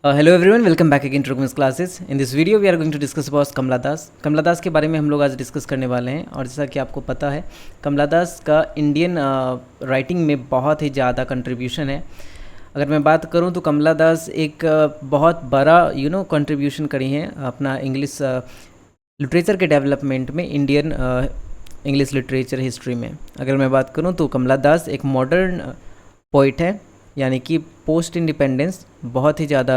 Hello everyone, welcome back again to Raghuvan's classes. In this video we are going to discuss about कमला दास. कमला दास के बारे में हम लोग आज डिस्कस करने वाले हैं और जैसा कि आपको पता है कमला दास का इंडियन राइटिंग में बहुत ही ज़्यादा कंट्रीब्यूशन है. अगर मैं बात करूं तो कमला दास एक बहुत बड़ा कंट्रीब्यूशन करी हैं अपना इंग्लिश लिटरेचर के डेवलपमेंट में, इंडियन इंग्लिश लिटरेचर हिस्ट्री में. अगर मैं बात करूं तो कमला दास एक मॉडर्न पोइट है, यानी कि पोस्ट इंडिपेंडेंस बहुत ही ज़्यादा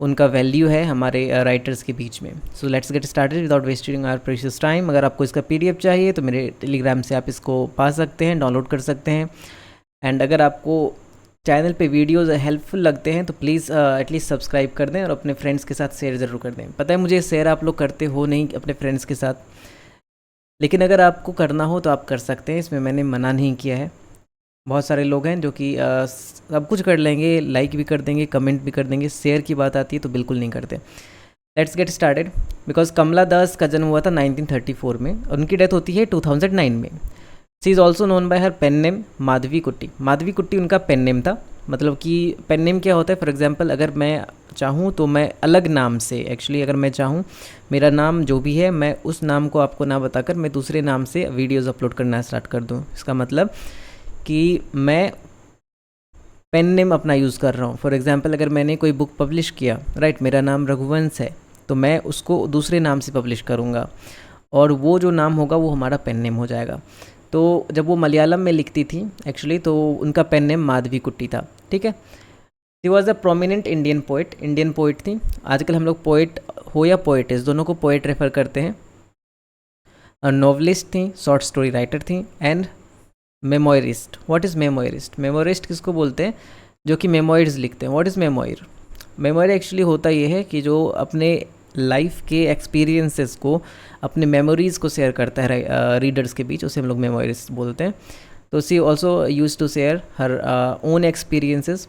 उनका वैल्यू है हमारे राइटर्स के बीच में. So let's get started without wasting our precious time. अगर आपको इसका पीडीएफ चाहिए तो मेरे टेलीग्राम से आप इसको पा सकते हैं, डाउनलोड कर सकते हैं. एंड अगर आपको चैनल पे वीडियोस हेल्पफुल लगते हैं तो प्लीज़ एटलीस्ट सब्सक्राइब कर दें और अपने फ्रेंड्स के साथ शेयर ज़रूर कर दें. पता है मुझे शेयर आप लोग करते हो नहीं अपने फ्रेंड्स के साथ, लेकिन अगर आपको करना हो तो आप कर सकते हैं, इसमें मैंने मना नहीं किया है. बहुत सारे लोग हैं जो कि सब कुछ कर लेंगे, लाइक भी कर देंगे, कमेंट भी कर देंगे, शेयर की बात आती है तो बिल्कुल नहीं करते. Let's get started. बिकॉज कमला दास का जन्म हुआ था 1934 में और उनकी डेथ होती है 2009 में. She is also known by her pen name Madhavi Kutty. Madhavi कुट्टी उनका पेन नेम था. मतलब कि पेन नेम क्या होता है, फॉर एग्जांपल अगर मैं चाहूँ तो मैं अलग नाम से, एक्चुअली अगर मैं चाहूँ मेरा नाम जो भी है मैं उस नाम को आपको ना बताकर मैं दूसरे नाम से वीडियोज़ अपलोड करना स्टार्ट कर दूँ. इसका मतलब कि मैं पेन नेम अपना यूज़ कर रहा हूँ. फॉर एग्जांपल अगर मैंने कोई बुक पब्लिश किया, राइट, मेरा नाम रघुवंश है, तो मैं उसको दूसरे नाम से पब्लिश करूँगा और वो जो नाम होगा वो हमारा पेन नेम हो जाएगा. तो जब वो मलयालम में लिखती थी एक्चुअली, तो उनका पेन नेम माधवी कुट्टी था. ठीक है. She was a prominent Indian poet. Indian poet थी. आजकल हम लोग पोइट हो या पोइटेस दोनों को पोइट रेफर करते हैं. नॉवलिस्ट थी, शॉर्ट स्टोरी राइटर थी and memoirist. What is memoirist? Memoirist किसको बोलते हैं? जो कि मेमोइड्स लिखते हैं. What is memoir? Memoir actually होता ये है कि जो अपने लाइफ के एक्सपीरियंसेस को, अपने मेमोरीज़ को शेयर करता है रीडर्स के बीच, उसे हम लोग मेमोरिस्ट बोलते हैं. तो she also use to share her own experiences.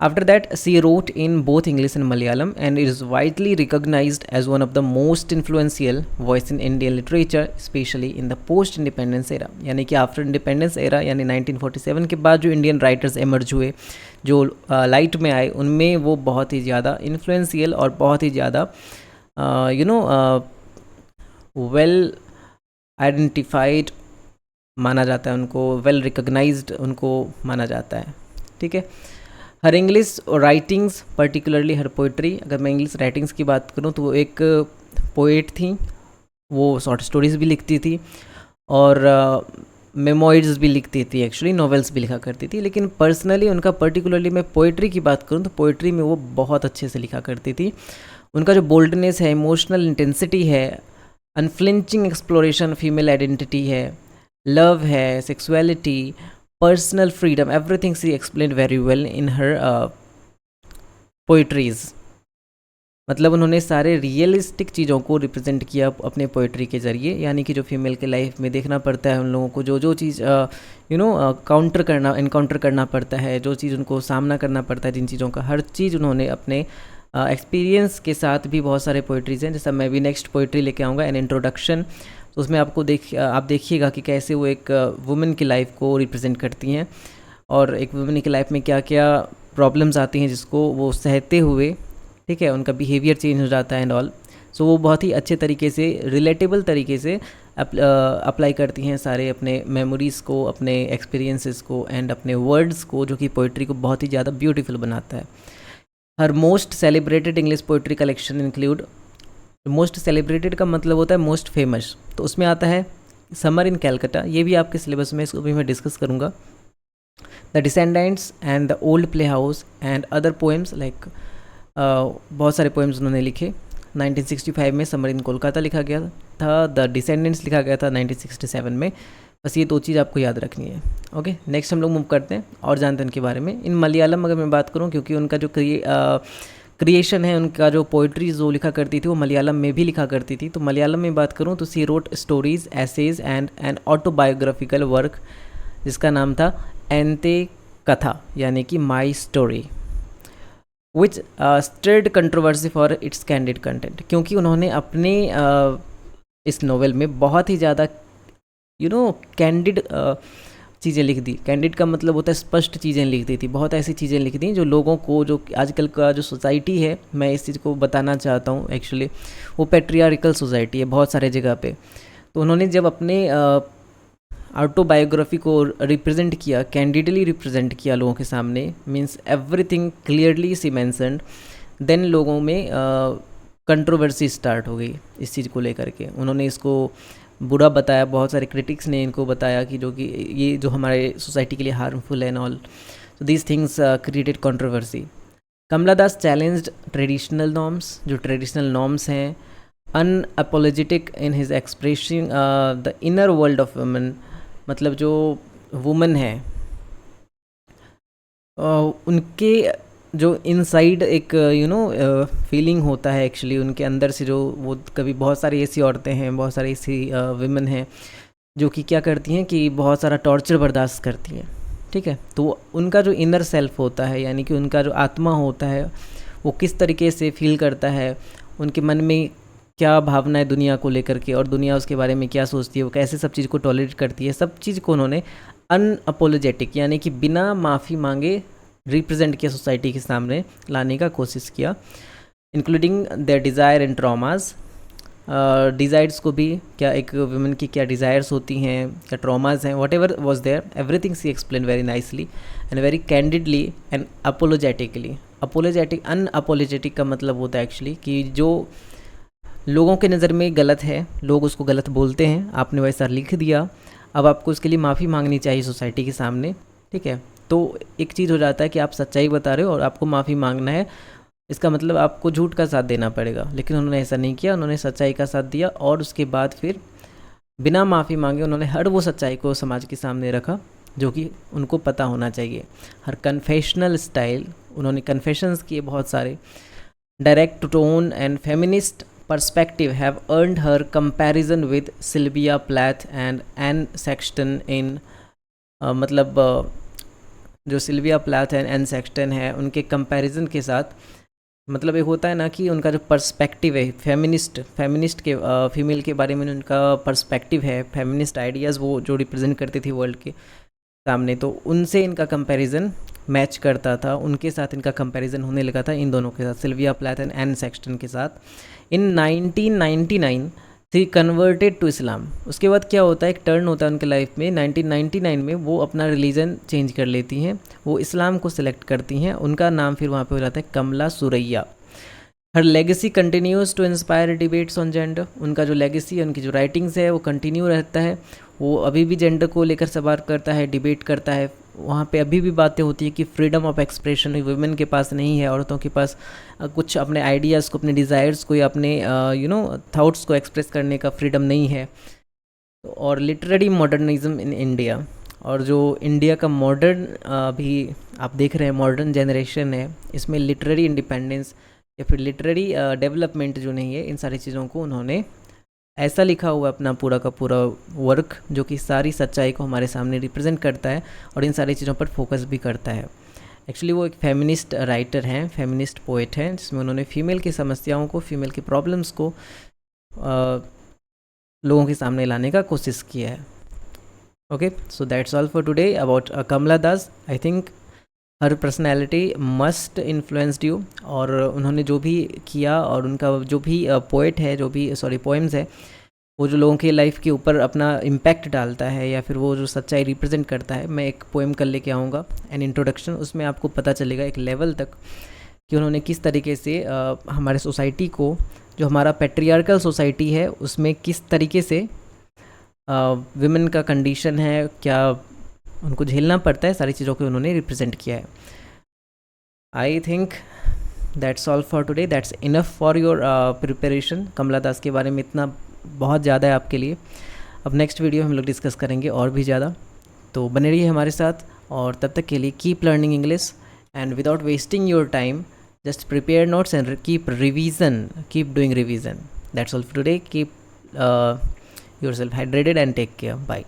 After that, she wrote in both English and Malayalam and is widely recognized as one of the most influential voice in Indian literature, especially in the post-independence era. यानी कि after independence era, यानी 1947 के बाद जो Indian writers emerge हुए, जो light में आए, उनमें वो बहुत ही ज़्यादा इन्फ्लुएंशियल और बहुत ही ज़्यादा वेल आइडेंटिफाइड माना जाता है उनको, वेल रिकग्नाइज्ड उनको माना जाता है. ठीक है. हर इंग्लिश राइटिंग्स, पर्टिकुलरली हर पोइट्री, अगर मैं इंग्लिश राइटिंग्स की बात करूँ तो वो एक पोइट थी. वो शॉर्ट स्टोरीज़ भी लिखती थी और मेमोइड्स भी लिखती थी, एक्चुअली नॉवेल्स भी लिखा करती थी. लेकिन पर्सनली उनका, पर्टिकुलरली मैं पोइट्री की बात करूँ तो पोइट्री में वो बहुत अच्छे से लिखा करती थी. उनका जो बोल्डनेस है, इमोशनल इंटेंसिटी है, अनफ्लिंचिंग एक्सप्लोरेशन फीमेल आइडेंटिटी है, लव है, sexuality, personal freedom, everything she explained very well in her poetries. मतलब उन्होंने सारे रियलिस्टिक चीज़ों को रिप्रेजेंट किया अपने पोइट्री के ज़रिए. यानी कि जो फीमेल के लाइफ में देखना पड़ता है उन लोगों को, जो जो चीज़ इनकाउंटर करना पड़ता है, जो चीज़ उनको सामना करना पड़ता है, जिन चीज़ों का, हर चीज़ उन्होंने अपने एक्सपीरियंस के साथ भी बहुत सारे पोइट्रीज़ हैं. जैसा मैं भी नेक्स्ट पोइट्री लेके आऊँगा, एन इंट्रोडक्शन. तो उसमें आपको आप देखिएगा कि कैसे वो एक वुमेन की लाइफ को रिप्रेजेंट करती हैं और एक वुमेन की लाइफ में क्या क्या प्रॉब्लम्स आती हैं जिसको वो सहते हुए, ठीक है, उनका बिहेवियर चेंज हो जाता है एंड ऑल. सो वो बहुत ही अच्छे तरीके से, रिलेटेबल तरीके से अप्लाई करती हैं सारे अपने मेमोरीज़ को, अपने एक्सपीरियंसेस को एंड अपने वर्ड्स को, जो कि पोइट्री को बहुत ही ज़्यादा ब्यूटीफुल बनाता है. Her most celebrated English poetry collection include, most celebrated का मतलब होता है मोस्ट फेमस, तो उसमें आता है समर इन कैलकाटा. ये भी आपके सिलेबस में, इसको भी मैं डिस्कस करूँगा. The descendants and the old play house and other poems, like बहुत सारे पोएम्स उन्होंने लिखे. 1965 में समर इन कोलकाता लिखा गया था. द डिसेंडेंट्स लिखा गया था 1967 में. बस ये दो चीज़ आपको याद रखनी है. ओके, नेक्स्ट हम लोग मूव करते हैं और जानते हैं उनके बारे में. इन मलयालम अगर मैं बात करूँ, क्योंकि उनका जो क्रिएशन है, उनका जो पोइट्री जो लिखा करती थी वो मलयालम में भी लिखा करती थी. तो मलयालम में बात करूँ तो she wrote stories, essays and an autobiographical work जिसका नाम था एंते कथा, यानी कि my story, which stirred controversy for its candid content. क्योंकि उन्होंने अपने इस नॉवेल में बहुत ही ज़्यादा कैंडिड चीज़ें लिख दी। कैंडिड का मतलब होता है स्पष्ट चीज़ें लिख दी थी, बहुत ऐसी चीज़ें लिख दी जो लोगों को, जो आजकल का जो सोसाइटी है, मैं इस चीज़ को बताना चाहता हूँ एक्चुअली, वो पेट्रियार्कल सोसाइटी है बहुत सारे जगह पे। तो उन्होंने जब अपने ऑटोबायोग्राफी को रिप्रेजेंट किया, कैंडिडली रिप्रेजेंट किया लोगों के सामने, means everything clearly she mentioned, then लोगों में कंट्रोवर्सी स्टार्ट हो गई इस चीज़ को लेकर के। उन्होंने इसको बुरा बताया, बहुत सारे क्रिटिक्स ने इनको बताया कि जो कि ये जो हमारे सोसाइटी के लिए हार्मफुल है and all. So these things created controversy. Kamala Das challenged traditional norms, जो ट्रेडिशनल नॉर्म्स हैं, unapologetic in his expressing the inner world of women, मतलब जो वुमेन है उनके जो इनसाइड एक फीलिंग होता है एक्चुअली उनके अंदर से, जो वो कभी बहुत सारी ऐसी औरतें हैं, बहुत सारी ऐसी विमेन हैं जो कि क्या करती हैं कि बहुत सारा टॉर्चर बर्दाश्त करती हैं, ठीक है। तो उनका जो इनर सेल्फ होता है, यानी कि उनका जो आत्मा होता है, वो किस तरीके से फील करता है, उनके मन में क्या भावनाएं दुनिया को लेकर के, और दुनिया उसके बारे में क्या सोचती है, वो कैसे सब चीज़ को टॉलरेट करती है, सब चीज़ को उन्होंने अनअपोलोजेटिक यानी कि बिना माफ़ी मांगे रिप्रेजेंट किया, सोसाइटी के सामने लाने का कोशिश किया, including there desire and traumas. Desires को भी, क्या एक वुमेन की क्या डिज़ायर्स होती हैं, क्या ट्रॉमाज हैं, whatever was there, everything she explain very nicely and very candidly and apologetically. Apologetic, unapologetic का मतलब होता है एक्चुअली कि जो लोगों के नज़र में गलत है, लोग उसको गलत बोलते हैं, आपने वैसा लिख दिया, अब आपको उसके लिए माफ़ी मांगनी चाहिए सोसाइटी के सामने, ठीक है। तो एक चीज़ हो जाता है कि आप सच्चाई बता रहे हो और आपको माफ़ी मांगना है, इसका मतलब आपको झूठ का साथ देना पड़ेगा, लेकिन उन्होंने ऐसा नहीं किया, उन्होंने सच्चाई का साथ दिया, और उसके बाद फिर बिना माफ़ी मांगे उन्होंने हर वो सच्चाई को समाज के सामने रखा जो कि उनको पता होना चाहिए। हर कन्फेशनल स्टाइल, उन्होंने कन्फेशंस किए बहुत सारे, direct tone and feminist perspective have earned her comparison with Sylvia Plath and Anne Sexton in मतलब जो Sylvia Plath and Anne Sexton है उनके कंपैरिजन के साथ, मतलब एक होता है ना कि उनका जो पर्सपेक्टिव है फेमिनिस्ट के फीमेल के बारे में उनका पर्सपेक्टिव है, फेमिनिस्ट आइडियाज़ वो जो रिप्रेजेंट करती थी वर्ल्ड के सामने, तो उनसे इनका कंपैरिजन मैच करता था, उनके साथ इनका कंपैरिजन होने लगा था, इन दोनों के साथ, Sylvia Plath and Anne Sexton के साथ। In 1999 she converted to Islam. उसके बाद क्या होता है, एक टर्न होता है उनके लाइफ में, 1999 में वो अपना रिलीजन चेंज कर लेती हैं, वो इस्लाम को सिलेक्ट करती हैं, उनका नाम फिर वहाँ पे हो जाता है Kamala Suraiyya. Her legacy continues to inspire debates on gender. उनका जो लेगेसी है, उनकी जो राइटिंग्स है वो कंटिन्यू रहता है, वो अभी भी जेंडर को लेकर सवाल करता है, डिबेट करता है, वहाँ पे अभी भी बातें होती है कि फ्रीडम ऑफ एक्सप्रेशन वुमेन के पास नहीं है, औरतों के पास कुछ अपने आइडियाज़ को, अपने डिज़ायर्स को या अपने थाट्स को एक्सप्रेस करने का फ्रीडम नहीं है। और लिटरेरी मॉडर्निज्म इन इंडिया, और जो इंडिया का मॉडर्न अभी आप देख रहे हैं मॉडर्न जनरेशन है, इसमें लिटरेरी इंडिपेंडेंस या फिर लिटरेरी डेवलपमेंट जो नहीं है, इन सारी चीज़ों को उन्होंने ऐसा लिखा हुआ अपना पूरा का पूरा वर्क जो कि सारी सच्चाई को हमारे सामने रिप्रेजेंट करता है और इन सारी चीज़ों पर फोकस भी करता है। एक्चुअली वो एक फेमिनिस्ट राइटर हैं, फेमिनिस्ट पोएट हैं, जिसमें उन्होंने फीमेल की समस्याओं को, फीमेल की प्रॉब्लम्स को लोगों के सामने लाने का कोशिश किया है। Okay, so that's all for today about Kamala Das. I think her personality must influenced you, और उन्होंने जो भी किया और उनका जो भी पोएट है, जो भी पोएम्स है, वो जो लोगों के लाइफ के ऊपर अपना इम्पैक्ट डालता है या फिर वो जो सच्चाई रिप्रेजेंट करता है। मैं एक पोएम कर लेके आऊँगा, एन इंट्रोडक्शन, उसमें आपको पता चलेगा एक लेवल तक कि उन्होंने किस तरीके से हमारे सोसाइटी को, जो हमारा पैट्रियार्कल सोसाइटी है, उसमें किस तरीके से विमेन का कंडीशन है, क्या उनको झेलना पड़ता है, सारी चीज़ों को उन्होंने रिप्रेजेंट किया है। I think that's all for today, that's enough for your preparation. Kamala Das के बारे में इतना बहुत ज़्यादा है आपके लिए। अब नेक्स्ट वीडियो हम लोग डिस्कस करेंगे और भी ज़्यादा, तो बने रहिए हमारे साथ, और तब तक के लिए keep learning English and without wasting your time, just prepare notes and keep revision, keep doing revision. That's all for today, keep yourself hydrated and take care, bye.